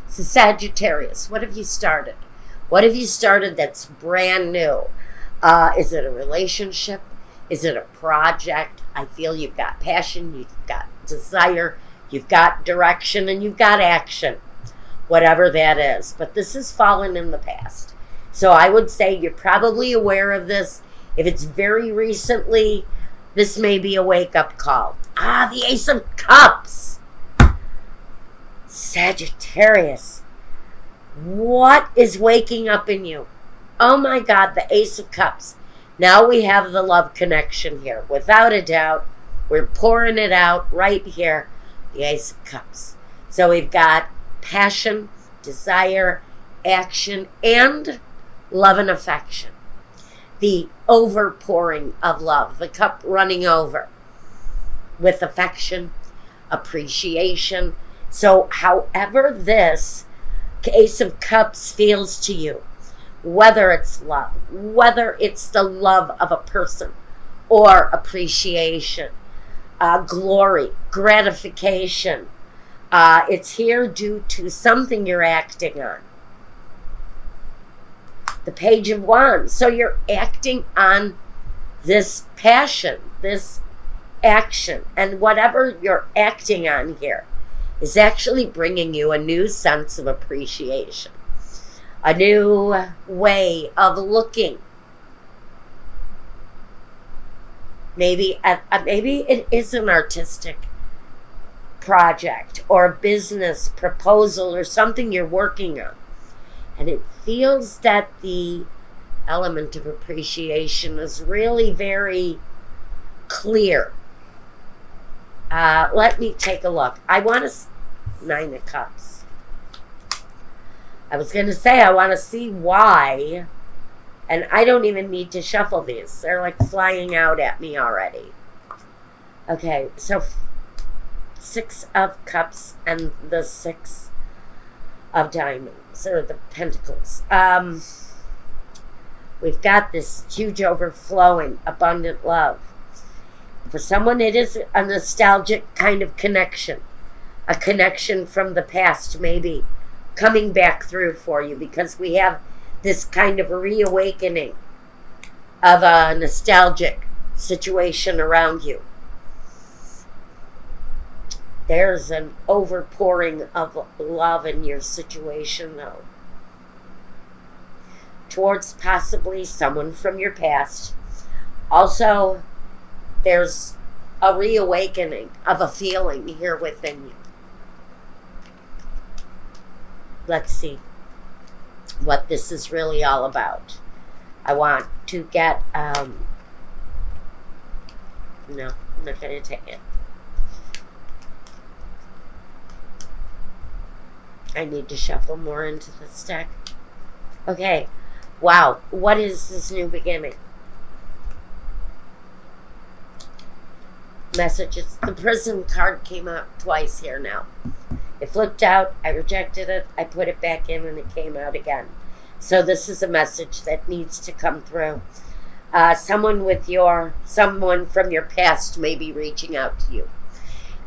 So Sagittarius, what have you started? What have you started that's brand new? Is it a relationship? Is it a project? I feel you've got passion, you've got desire, you've got direction, and you've got action, whatever that is. But this has fallen in the past. So I would say you're probably aware of this. If it's very recently, this may be a wake-up call. The Ace of Cups. Sagittarius. What is waking up in you? Oh my God, the Ace of Cups. Now we have the love connection here. Without a doubt, we're pouring it out right here. The Ace of Cups. So we've got passion, desire, action, and love and affection. The overpouring of love. The cup running over. With affection, appreciation. So however this Ace of Cups feels to you, whether it's love, whether it's the love of a person or appreciation, glory, gratification, it's here due to something you're acting on. The Page of Wands. So you're acting on this passion, this action, and whatever you're acting on here is actually bringing you a new sense of appreciation, a new way of looking. Maybe it is an artistic project or a business proposal or something you're working on, and it feels that the element of appreciation is really very clear. Let me take a look. I want to... Nine of Cups. I was going to say I want to see why, and I don't even need to shuffle these. They're like flying out at me already. Okay, so Six of Cups and the Six of Diamonds, or the Pentacles. We've got this huge overflowing, abundant love. For someone, it is a nostalgic kind of connection. A connection from the past, maybe, coming back through for you, because we have this kind of reawakening of a nostalgic situation around you. There's an overpouring of love in your situation, though, towards possibly someone from your past. Also, there's a reawakening of a feeling here within you. Let's see what this is really all about. I want to get, no, I'm not going to take it. I need to shuffle more into this deck. Okay, wow, what is this new beginning? Messages. The Prison card came out twice here now. It flipped out, I rejected it, I put it back in, and it came out again. So this is a message that needs to come through. Someone from your past may be reaching out to you.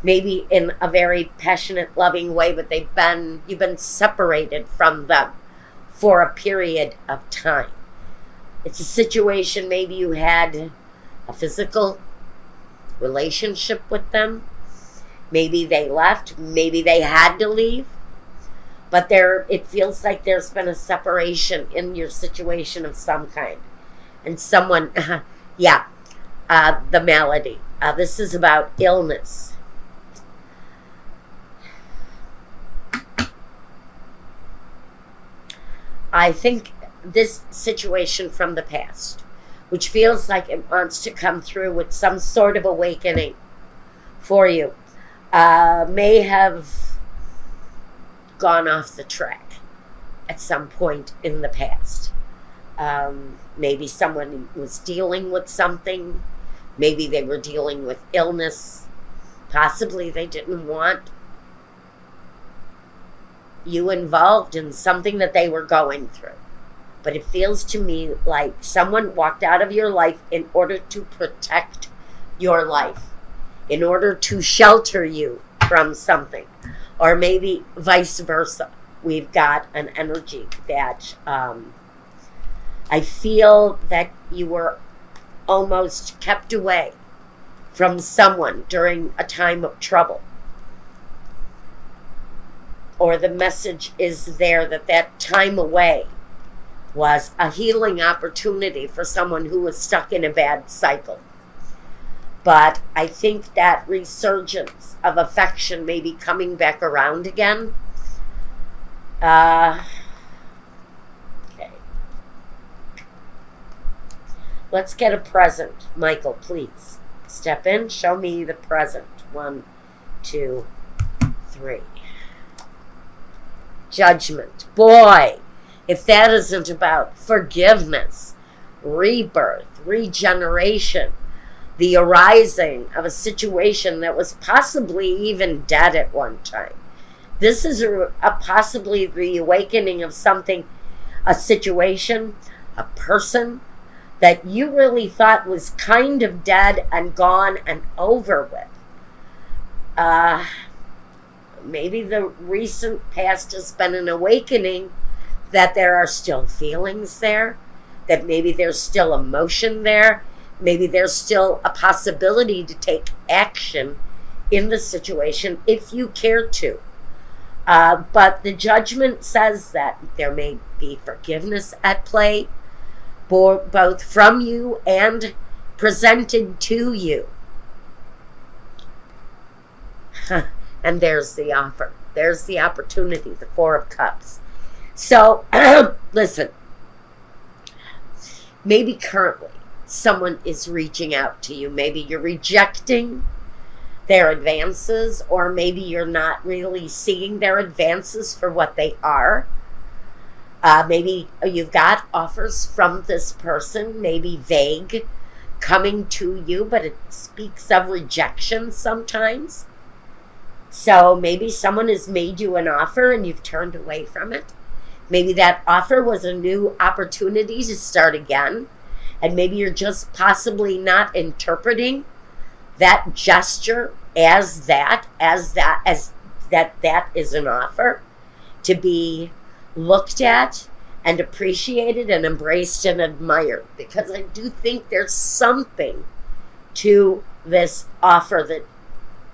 Maybe in a very passionate, loving way, but you've been separated from them for a period of time. It's a situation, maybe you had a physical relationship with them. Maybe they left. Maybe they had to leave. But it feels like there's been a separation in your situation of some kind. And someone, the malady. This is about illness. I think this situation from the past, which feels like it wants to come through with some sort of awakening for you, may have gone off the track at some point in the past. Maybe someone was dealing with something. Maybe they were dealing with illness. Possibly they didn't want you involved in something that they were going through. But it feels to me like someone walked out of your life in order to protect your life, in order to shelter you from something, or maybe vice versa. we've got an energy that I feel that you were almost kept away from someone during a time of trouble. Or the message is there that that time away was a healing opportunity for someone who was stuck in a bad cycle. But I think that resurgence of affection may be coming back around again. Okay. Let's get a present. Michael, please. Step in. Show me the present. 1, 2, 3. Judgment. Boy, if that isn't about forgiveness, rebirth, regeneration, the arising of a situation that was possibly even dead at one time. This is a possibly the awakening of something, a situation, a person that you really thought was kind of dead and gone and over with. Maybe the recent past has been an awakening that there are still feelings there, that maybe there's still emotion there, maybe there's still a possibility to take action in the situation if you care to. But the judgment says that there may be forgiveness at play, both from you and presented to you. And there's the offer. There's the opportunity, the 4 of Cups. So, listen, maybe currently someone is reaching out to you. Maybe you're rejecting their advances, or maybe you're not really seeing their advances for what they are. Maybe you've got offers from this person, maybe vague, coming to you, but it speaks of rejection sometimes. So maybe someone has made you an offer and you've turned away from it. Maybe that offer was a new opportunity to start again. And maybe you're just possibly not interpreting that gesture as that is an offer to be looked at and appreciated and embraced and admired. Because I do think there's something to this offer that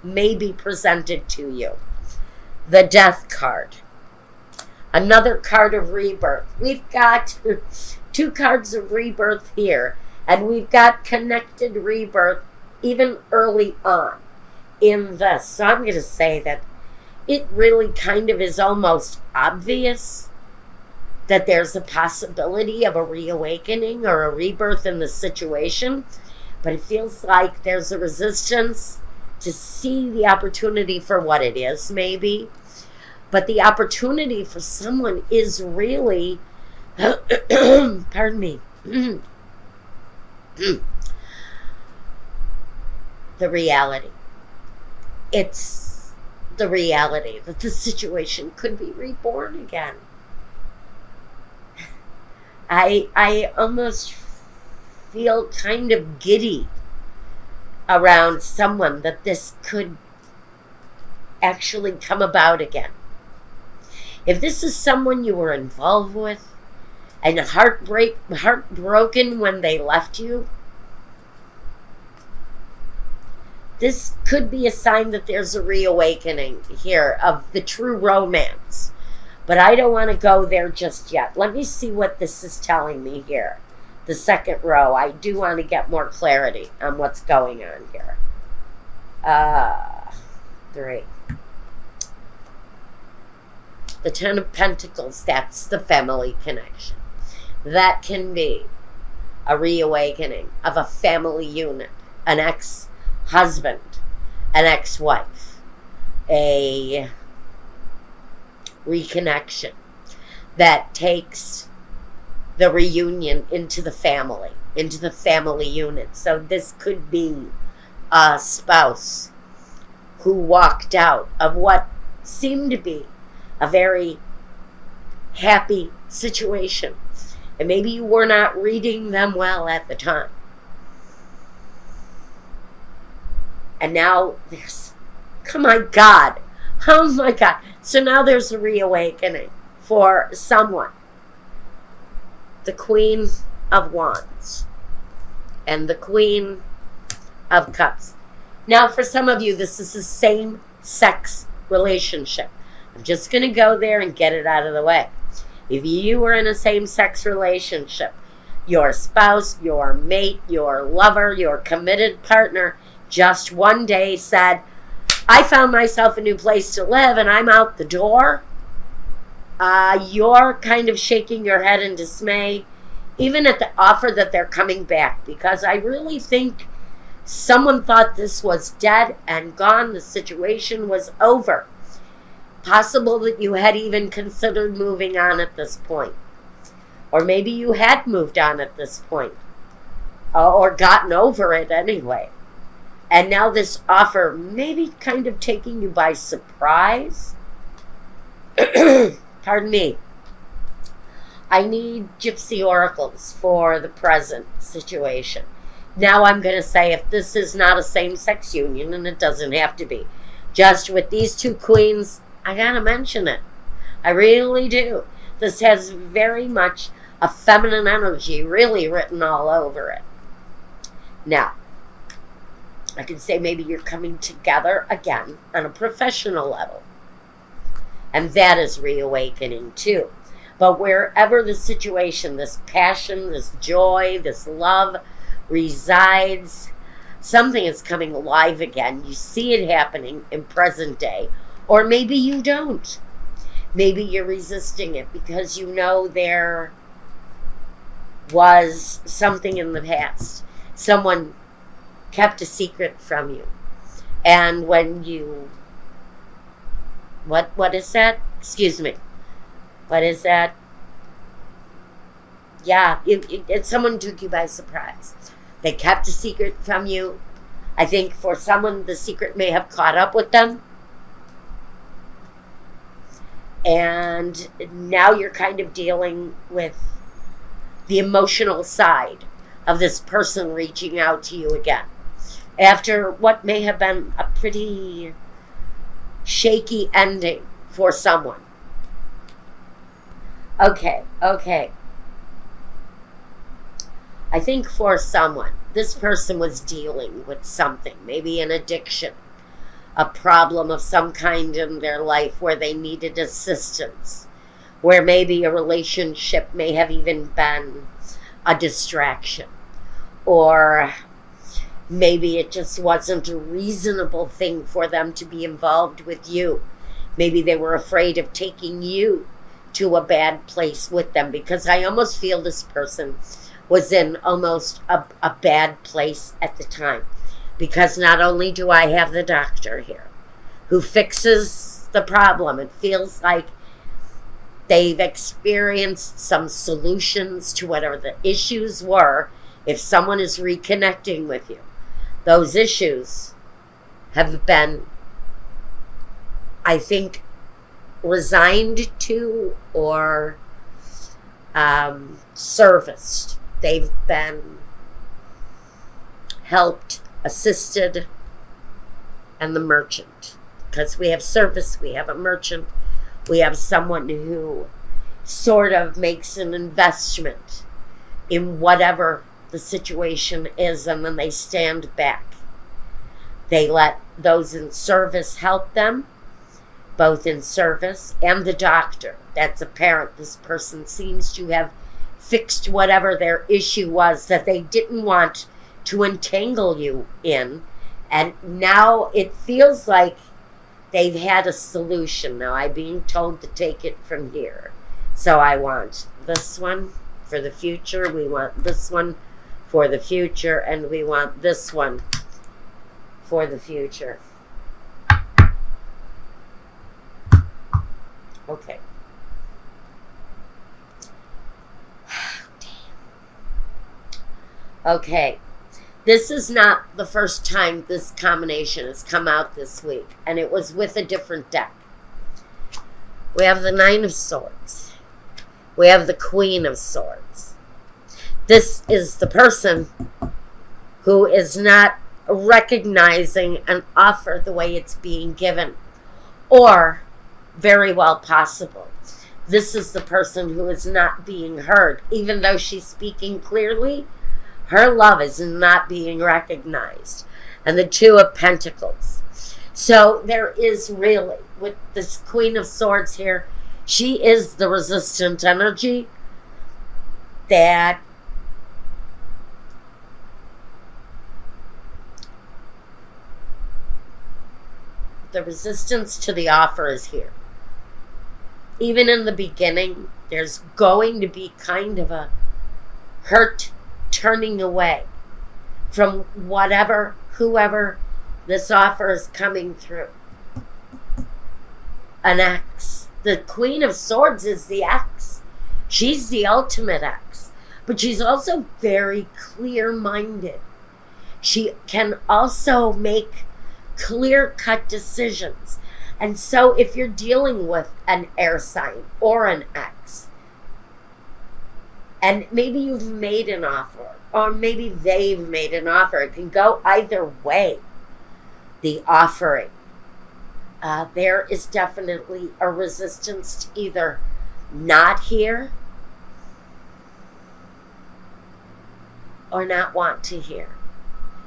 may be presented to you. The Death card. Another card of rebirth. We've got 2 cards of rebirth here, and we've got connected rebirth even early on in this. So I'm going to say that it really kind of is almost obvious that there's a possibility of a reawakening or a rebirth in the situation, but it feels like there's a resistance to see the opportunity for what it is, maybe. But the opportunity for someone is really, pardon me, the reality. It's the reality that the situation could be reborn again. I almost feel kind of giddy around someone that this could actually come about again. If this is someone you were involved with and heartbroken when they left you, this could be a sign that there's a reawakening here of the true romance. But I don't want to go there just yet. Let me see what this is telling me here. The second row. I do want to get more clarity on what's going on here. 3. The 10 of Pentacles, that's the family connection. That can be a reawakening of a family unit, an ex-husband, an ex-wife, a reconnection that takes the reunion into the family unit. So this could be a spouse who walked out of what seemed to be a very happy situation. And maybe you were not reading them well at the time. And now there's, oh my God. So now there's a reawakening. for someone, the Queen of Wands and the Queen of Cups. Now, for some of you, this is the same sex relationship. I'm just going to go there and get it out of the way. If you were in a same-sex relationship, your spouse, your mate, your lover, your committed partner just one day said, I found myself a new place to live and I'm out the door, you're kind of shaking your head in dismay, even at the offer that they're coming back, because I really think someone thought this was dead and gone. The situation was over. Possible that you had even considered moving on at this point. Or maybe you had moved on at this point. Or gotten over it anyway. And now this offer maybe kind of taking you by surprise. Pardon me. I need gypsy oracles for the present situation. Now I'm going to say, if this is not a same-sex union, and it doesn't have to be, just with these two queens, I got to mention it. I really do. This has very much a feminine energy really written all over it. Now, I can say maybe you're coming together again on a professional level. And that is reawakening too. But wherever the situation, this passion, this joy, this love resides, something is coming alive again. You see it happening in present day. Or maybe you don't. Maybe you're resisting it because you know there was something in the past. Someone kept a secret from you. And when you... What is that? Excuse me. What is that? Yeah, someone took you by surprise. They kept a secret from you. I think for someone, the secret may have caught up with them. And now you're kind of dealing with the emotional side of this person reaching out to you again. After what may have been a pretty shaky ending for someone. Okay. I think for someone, this person was dealing with something, maybe an addiction, a problem of some kind in their life where they needed assistance, where maybe a relationship may have even been a distraction, or maybe it just wasn't a reasonable thing for them to be involved with you. Maybe they were afraid of taking you to a bad place with them, because I almost feel this person was in almost a bad place at the time. Because not only do I have the doctor here who fixes the problem, it feels like they've experienced some solutions to whatever the issues were. If someone is reconnecting with you, those issues have been, I think, resigned to or serviced. They've been helped, assisted, and the merchant. Because we have service, we have a merchant, we have someone who sort of makes an investment in whatever the situation is, and then they stand back. They let those in service help them, both in service and the doctor. That's apparent. This person seems to have fixed whatever their issue was that they didn't want to entangle you in. And now it feels like they've had a solution. Now I'm being told to take it from here. So I want this one for the future. We want this one for the future. And we want this one for the future. Okay. Okay. This is not the first time this combination has come out this week, and it was with a different deck. We have the Nine of Swords. We have the Queen of Swords. This is the person who is not recognizing an offer the way it's being given, or very well possible this is the person who is not being heard. Even though she's speaking clearly, her love is not being recognized. And the Two of Pentacles. So there is really, with this Queen of Swords here, she is the resistant energy that the resistance to the offer is here. Even in the beginning, there's going to be kind of a hurt turning away from whatever, whoever this offer is coming through. An ex. The Queen of Swords is the ex. She's the ultimate ex. But she's also very clear-minded. She can also make clear-cut decisions. And so if you're dealing with an air sign or an ex, and maybe you've made an offer, or maybe they've made an offer, it can go either way, the offering. There is definitely a resistance to either not hear or not want to hear.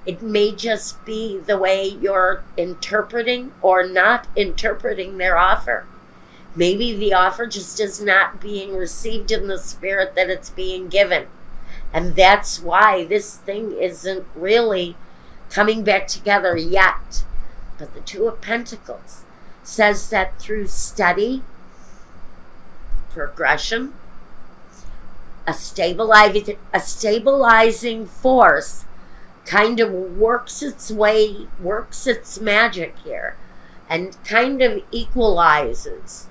It may just be the way you're interpreting or not interpreting their offer. Maybe the offer just is not being received in the spirit that it's being given. And that's why this thing isn't really coming back together yet. But the Two of Pentacles says that through study, progression, a stabilizing force kind of works its magic here, and kind of equalizes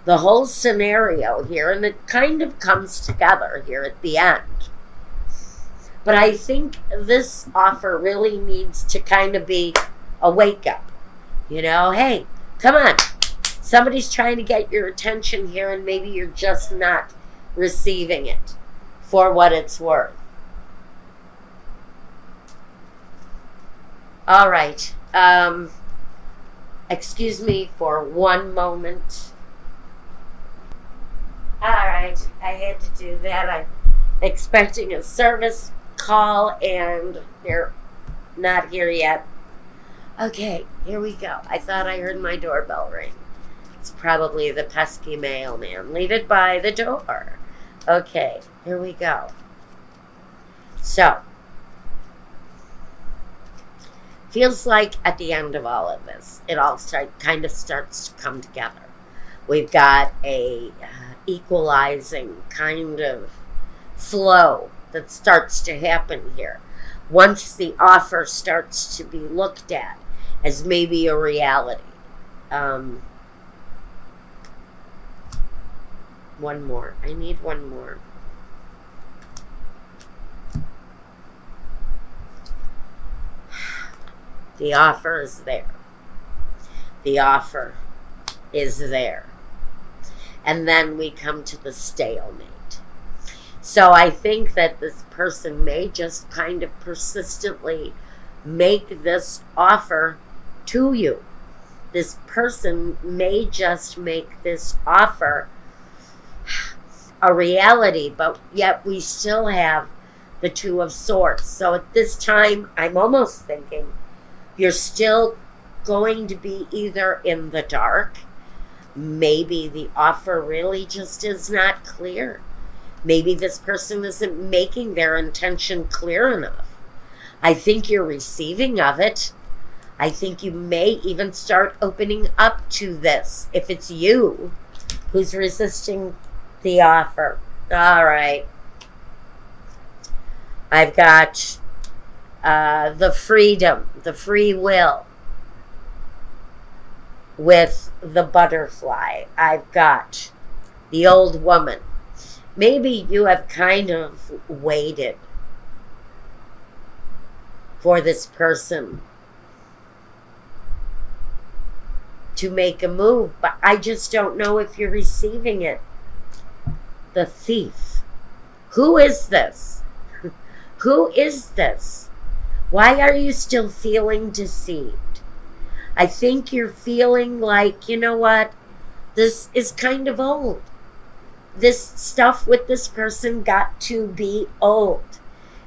the whole scenario here, and it kind of comes together here at the end. But I think this offer really needs to kind of be a wake-up. You know, hey, come on. Somebody's trying to get your attention here, and maybe you're just not receiving it for what it's worth. All right. Excuse me for one moment. All right. I had to do that. I'm expecting a service call, and they're not here yet. Okay, here we go. I thought I heard my doorbell ring. It's probably the pesky mailman. Leave it by the door. Okay, here we go. So, feels like at the end of all of this, it all kind of starts to come together. We've got a equalizing kind of flow that starts to happen here. Once the offer starts to be looked at as maybe a reality. One more. I need one more. The offer is there. The offer is there. And then we come to the stalemate. So I think that this person may just kind of persistently make this offer to you. This person may just make this offer a reality, but yet we still have the Two of Swords. So at this time, I'm almost thinking you're still going to be either in the dark. Maybe the offer really just is not clear. Maybe this person isn't making their intention clear enough. I think you're receiving of it. I think you may even start opening up to this if it's you who's resisting the offer. All right. I've got the freedom, the free will with the butterfly. I've got the old woman. Maybe you have kind of waited for this person to make a move, but I just don't know if you're receiving it. The thief. Who is this? Who is this? Why are you still feeling deceived? I think you're feeling like, you know what? This is kind of old. this stuff with this person got to be old.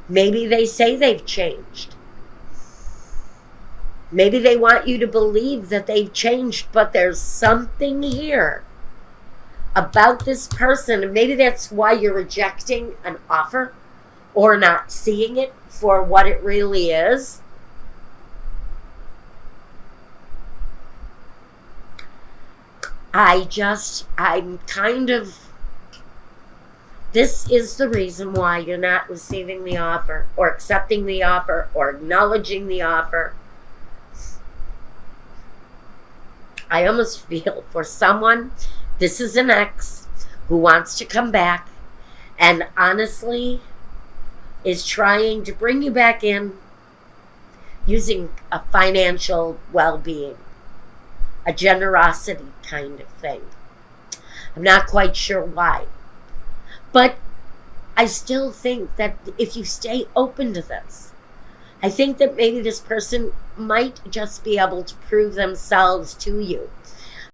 Maybe they say they've changed. Maybe they want you to believe that they've changed, but there's something here about this person, and maybe that's why you're rejecting an offer or not seeing it for what it really is. This is the reason why you're not receiving the offer or accepting the offer or acknowledging the offer. I almost feel for someone, this is an ex who wants to come back and honestly is trying to bring you back in using a financial well-being, a generosity kind of thing. I'm not quite sure why. But I still think that if you stay open to this, I think that maybe this person might just be able to prove themselves to you